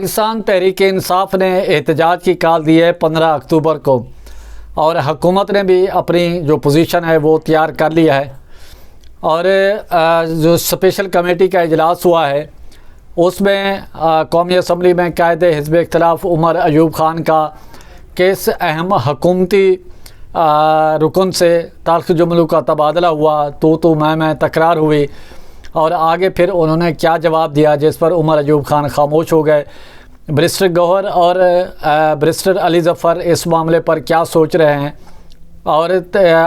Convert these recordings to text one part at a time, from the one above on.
پاکستان تحریک انصاف نے احتجاج کی کال دی ہے 15 اکتوبر کو، اور حکومت نے بھی اپنی جو پوزیشن ہے وہ تیار کر لیا ہے، اور جو اسپیشل کمیٹی کا اجلاس ہوا ہے اس میں قومی اسمبلی میں قائد حزب اختلاف عمر ایوب خان کا کس اہم حکومتی رکن سے تلخ جملوں کا تبادلہ ہوا، تو میں تکرار ہوئی، اور آگے پھر انہوں نے کیا جواب دیا جس پر عمر ایوب خان خاموش ہو گئے۔ برسٹر گوہر اور برسٹر علی ظفر اس معاملے پر کیا سوچ رہے ہیں، اور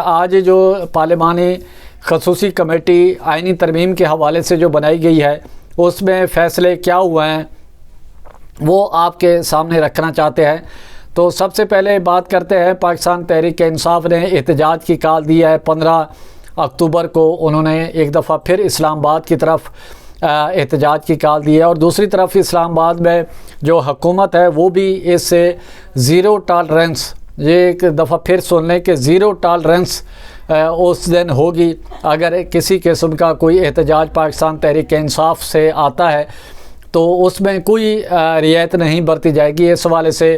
آج جو پارلیمانی خصوصی کمیٹی آئینی ترمیم کے حوالے سے جو بنائی گئی ہے اس میں فیصلے کیا ہوئے ہیں وہ آپ کے سامنے رکھنا چاہتے ہیں۔ تو سب سے پہلے بات کرتے ہیں، پاکستان تحریک انصاف نے احتجاج کی کال دی ہے 15 اکتوبر کو۔ انہوں نے ایک دفعہ پھر اسلام آباد کی طرف احتجاج کی کال دی ہے، اور دوسری طرف اسلام آباد میں جو حکومت ہے وہ بھی اس سے زیرو ٹالرنس، یہ ایک دفعہ پھر سن لیں کہ زیرو ٹالرنس اس دن ہوگی اگر کسی قسم کا کوئی احتجاج پاکستان تحریک انصاف سے آتا ہے تو اس میں کوئی رعایت نہیں برتی جائے گی۔ اس حوالے سے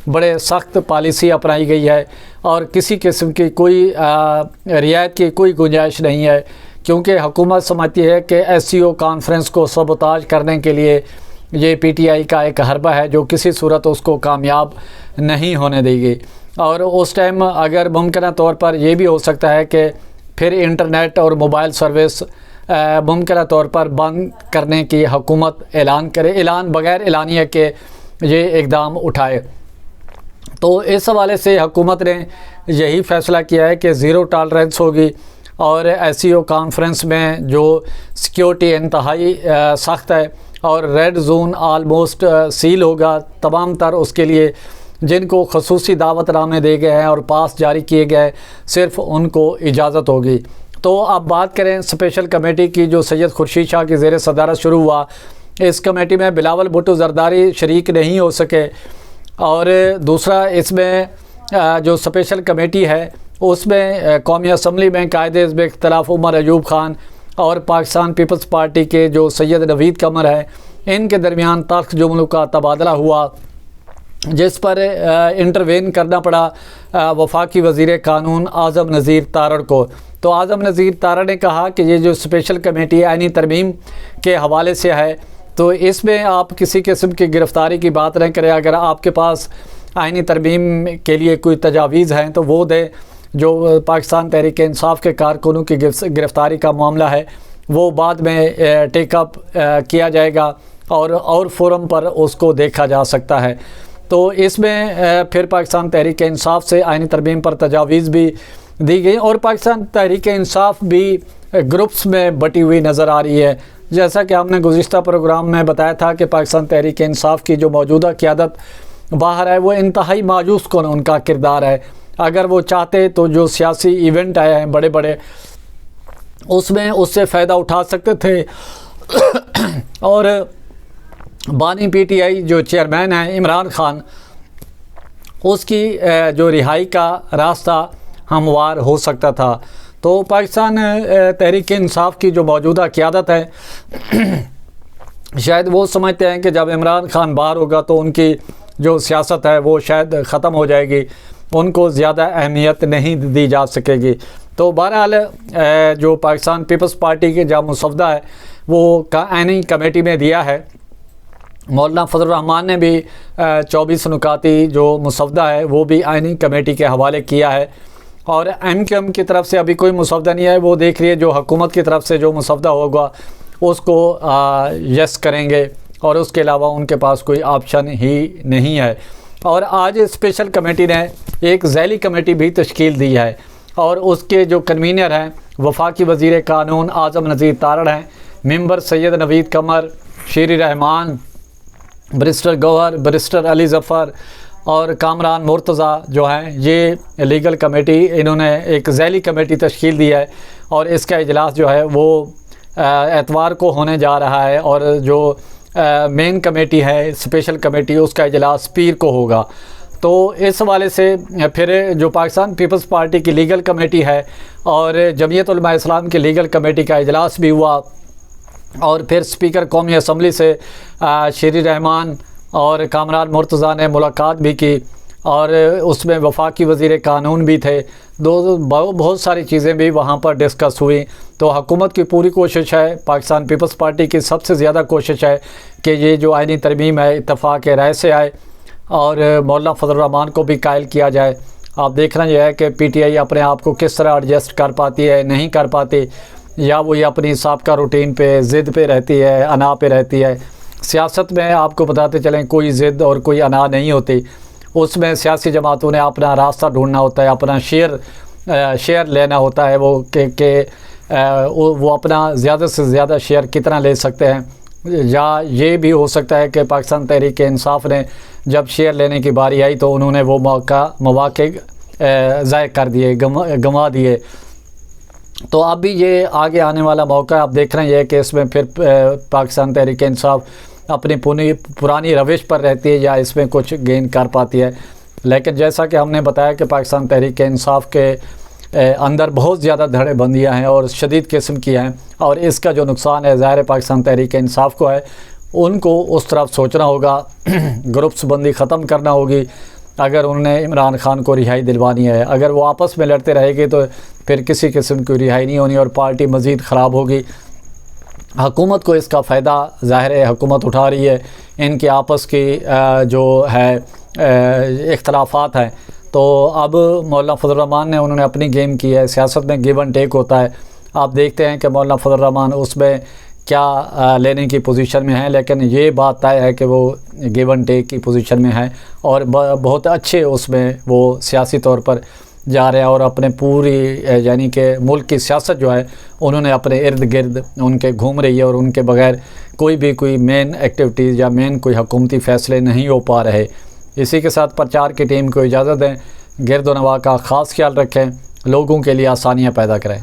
بڑے سخت پالیسی اپنائی گئی ہے، اور کسی قسم کی کوئی رعایت کی کوئی گنجائش نہیں ہے، کیونکہ حکومت سمجھتی ہے کہ ایس سی او کانفرنس کو سبوتاژ کرنے کے لیے یہ پی ٹی آئی کا ایک حربہ ہے جو کسی صورت اس کو کامیاب نہیں ہونے دے گی۔ اور اس ٹائم اگر ممکنہ طور پر یہ بھی ہو سکتا ہے کہ پھر انٹرنیٹ اور موبائل سروس ممکنہ طور پر بند کرنے کی حکومت اعلان کرے، بغیر اعلانیہ کے یہ اقدام اٹھائے۔ تو اس حوالے سے حکومت نے یہی فیصلہ کیا ہے کہ زیرو ٹالرنس ہوگی، اور ایس سی او کانفرنس میں جو سیکیورٹی انتہائی سخت ہے، اور ریڈ زون آلموسٹ سیل ہوگا تمام تر، اس کے لیے جن کو خصوصی دعوت نامے دے گئے ہیں اور پاس جاری کیے گئے صرف ان کو اجازت ہوگی۔ تو اب بات کریں اسپیشل کمیٹی کی جو سید خورشید شاہ کی زیر صدارت شروع ہوا، اس کمیٹی میں بلاول بھٹو زرداری شریک نہیں ہو سکے، اور دوسرا اس میں جو اسپیشل کمیٹی ہے اس میں قومی اسمبلی میں قائد حزب اختلاف عمر ایوب خان اور پاکستان پیپلز پارٹی کے جو سید نوید قمر ہیں ان کے درمیان تلخ جملوں کا تبادلہ ہوا، جس پر انٹروین کرنا پڑا وفاقی وزیر قانون اعظم نذیر تارڑ کو۔ تو اعظم نذیر تارڑ نے کہا کہ یہ جو اسپیشل کمیٹی آئینی ترمیم کے حوالے سے ہے تو اس میں آپ کسی قسم کی گرفتاری کی بات نہ کریں، اگر آپ کے پاس آئینی ترمیم کے لیے کوئی تجاویز ہیں تو وہ دیں، جو پاکستان تحریک انصاف کے کارکنوں کی گرفتاری کا معاملہ ہے وہ بعد میں ٹیک اپ کیا جائے گا، اور فورم پر اس کو دیکھا جا سکتا ہے۔ تو اس میں پھر پاکستان تحریک انصاف سے آئینی ترمیم پر تجاویز بھی دی گئی، اور پاکستان تحریک انصاف بھی گروپس میں بٹی ہوئی نظر آ رہی ہے۔ جیسا کہ ہم نے گزشتہ پروگرام میں بتایا تھا کہ پاکستان تحریک انصاف کی جو موجودہ قیادت باہر ہے وہ انتہائی مایوس کن ان کا کردار ہے۔ اگر وہ چاہتے تو جو سیاسی ایونٹ آئے ہیں بڑے بڑے اس میں اس سے فائدہ اٹھا سکتے تھے، اور بانی پی ٹی آئی جو چیئرمین ہیں عمران خان، اس کی جو رہائی کا راستہ ہموار ہو سکتا تھا۔ تو پاکستان تحریک انصاف کی جو موجودہ قیادت ہے شاید وہ سمجھتے ہیں کہ جب عمران خان باہر ہوگا تو ان کی جو سیاست ہے وہ شاید ختم ہو جائے گی، ان کو زیادہ اہمیت نہیں دی جا سکے گی۔ تو بہرحال جو پاکستان پیپلز پارٹی کے جہاں مسودہ ہے وہ آئینی کمیٹی میں دیا ہے، مولانا فضل الرحمان نے بھی 24 نکاتی جو مسودہ ہے وہ بھی آئینی کمیٹی کے حوالے کیا ہے، اور ایم کیو ایم کی طرف سے ابھی کوئی مسودہ نہیں ہے، وہ دیکھ لیے جو حکومت کی طرف سے جو مسودہ ہوگا اس کو یس کریں گے، اور اس کے علاوہ ان کے پاس کوئی آپشن ہی نہیں ہے۔ اور آج اسپیشل کمیٹی نے ایک ذیلی کمیٹی بھی تشکیل دی ہے، اور اس کے جو کنوینر ہیں وفاقی وزیر قانون اعظم نذیر تارڑ ہیں، ممبر سید نوید قمر، شیری رحمان، برسٹر گوہر، برسٹر علی ظفر اور کامران مرتضیٰ جو ہیں، یہ لیگل کمیٹی انہوں نے ایک ذیلی کمیٹی تشکیل دی ہے، اور اس کا اجلاس جو ہے وہ اتوار کو ہونے جا رہا ہے، اور جو مین کمیٹی ہے اسپیشل کمیٹی اس کا اجلاس پیر کو ہوگا۔ تو اس حوالے سے پھر جو پاکستان پیپلز پارٹی کی لیگل کمیٹی ہے اور جمعیت علماء اسلام کی لیگل کمیٹی کا اجلاس بھی ہوا، اور پھر اسپیکر قومی اسمبلی سے شیری رحمان اور کامران مرتضیٰ نے ملاقات بھی کی اور اس میں وفاقی وزیر قانون بھی تھے، بہت ساری چیزیں بھی وہاں پر ڈسکس ہوئی۔ تو حکومت کی پوری کوشش ہے، پاکستان پیپلز پارٹی کی سب سے زیادہ کوشش ہے کہ یہ جو آئینی ترمیم ہے اتفاق رائے سے آئے اور مولانا فضل الرحمان کو بھی قائل کیا جائے۔ آپ دیکھنا یہ ہے کہ پی ٹی آئی اپنے آپ کو کس طرح ایڈجسٹ کر پاتی ہے، نہیں کر پاتی، یا وہ یہ اپنی سابقہ روٹین پہ، ضد پہ رہتی ہے، انا پہ رہتی ہے۔ سیاست میں آپ کو بتاتے چلیں کوئی ضد اور کوئی انا نہیں ہوتی، اس میں سیاسی جماعتوں نے اپنا راستہ ڈھونڈنا ہوتا ہے، اپنا شیئر لینا ہوتا ہے، وہ کہ وہ اپنا زیادہ سے زیادہ شیئر کتنا لے سکتے ہیں۔ یا یہ بھی ہو سکتا ہے کہ پاکستان تحریک انصاف نے جب شیئر لینے کی باری آئی تو انہوں نے وہ مواقع ضائع کر دیے، گنوا دیے۔ تو اب بھی یہ آگے آنے والا موقع آپ دیکھ رہے ہیں کہ اس میں پھر پاکستان تحریک انصاف اپنی پرانی روش پر رہتی ہے یا اس میں کچھ گین کر پاتی ہے۔ لیکن جیسا کہ ہم نے بتایا کہ پاکستان تحریک انصاف کے اندر بہت زیادہ دھڑے بندیاں ہیں اور شدید قسم کی ہیں، اور اس کا جو نقصان ہے ظاہر پاکستان تحریک انصاف کو ہے، ان کو اس طرف سوچنا ہوگا، گروپس بندی ختم کرنا ہوگی اگر انہوں نے عمران خان کو رہائی دلوانی ہے۔ اگر وہ آپس میں لڑتے رہے گی تو پھر کسی قسم کی رہائی نہیں ہونی اور پارٹی مزید خراب ہوگی۔ حکومت کو اس کا فائدہ ظاہر ہے حکومت اٹھا رہی ہے، ان کے آپس کی جو ہے اختلافات ہیں۔ تو اب مولانا فضل الرحمان نے انہوں نے اپنی گیم کی ہے، سیاست میں گیو اینڈ ٹیک ہوتا ہے۔ آپ دیکھتے ہیں کہ مولانا فضل الرحمان اس میں کیا لینے کی پوزیشن میں ہیں، لیکن یہ بات طے ہے کہ وہ گیو اینڈ ٹیک کی پوزیشن میں ہیں اور بہت اچھے اس میں وہ سیاسی طور پر جا رہے ہیں، اور اپنے پوری یعنی کہ ملک کی سیاست جو ہے انہوں نے اپنے ارد گرد ان کے گھوم رہی ہے، اور ان کے بغیر کوئی مین ایکٹیویٹیز یا مین کوئی حکومتی فیصلے نہیں ہو پا رہے۔ اسی کے ساتھ پرچار کی ٹیم کو اجازت دیں، گرد و نواح کا خاص خیال رکھیں، لوگوں کے لیے آسانیاں پیدا کریں۔